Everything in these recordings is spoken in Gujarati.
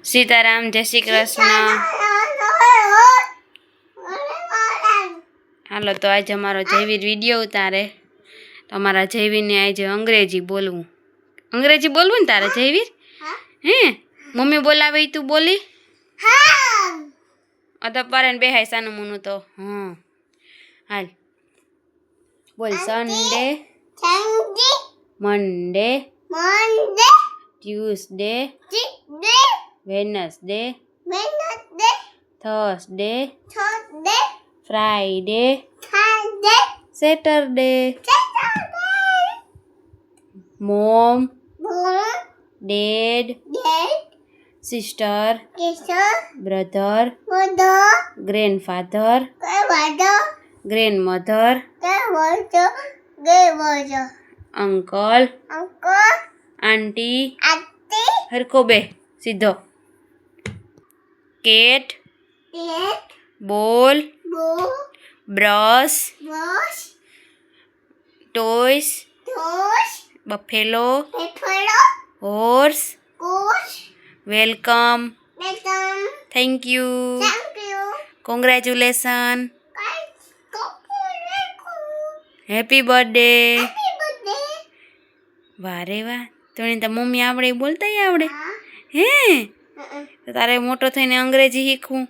સીતારામ, જય શ્રી કૃષ્ણ. હાલો, તો આજે અમારો જયવીર વિડીયો ઉતારે. તો અમારા જયવીરને આજે અંગ્રેજી બોલવું ને તારે જયવીર? હે મમ્મી બોલાવે તું બોલી? અધ પારે બેહાય સાનું મુનું તો હાલ બોલ. Sunday, Monday, Tuesday, Wednesday, Thursday, Friday, Saturday, mom, dad, sister, brother, grandfather, grandmother, uncle, aunty, હરકો બે સીધો, cat, ball, brush, toys, buffalo, horse, welcome, thank you, congratulation, happy birthday. વાહ રે વાહ, તને તો મમ્મી આવડે બોલતા આવડે હે? તો તારે મોટો થઈને અંગ્રેજી શીખવું.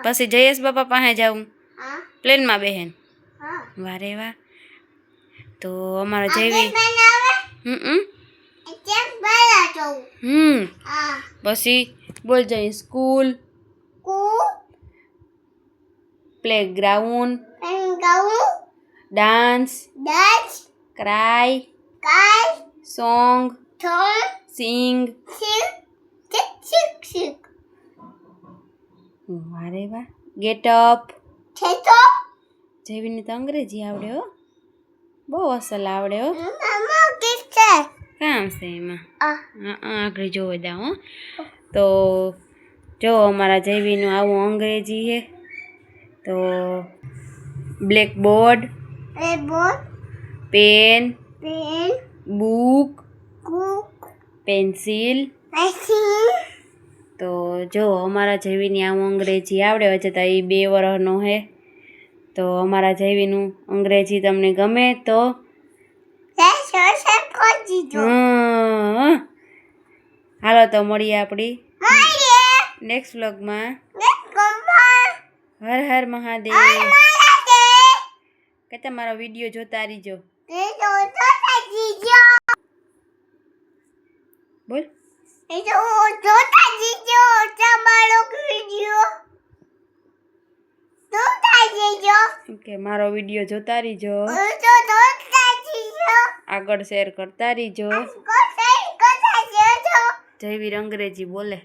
પછી જયેશ બાપા પાસે જાઉં પ્લેનમાં બહેન. વાહ રે વાહ. તો અમારા જયવીર પછી બોલ જઈ school, playground, dance, cry, song, sing. વારે વાહ. Get up. જયવીરને તો અંગ્રેજી આવડે હો, બહુ અસલ આવડે હો. કામ છે એમાં? આગળ જોવા દા હો. તો જો અમારા જયવીરનું આવું અંગ્રેજી છે. તો બ્લેકબોર્ડ, પેન, બુક, પેન્સિલ. તો જો અમારા જયવીરને આવું અંગ્રેજી આવડે છે. તો એ 2 વર્ષનો છે. તો અમારા જયવીરનું અંગ્રેજી તમને ગમે તો હાલો, તો મળીએ આપણી નેક્સ્ટ વ્લોગમાં. હર હર મહાદેવ. કે તમારો વિડીયો જોતા રહીજો. બોલ કે મારો વિડીયો જોતા રહીજો, આગળ શેર કરતા રહીજો. જયવીર અંગ્રેજી બોલે.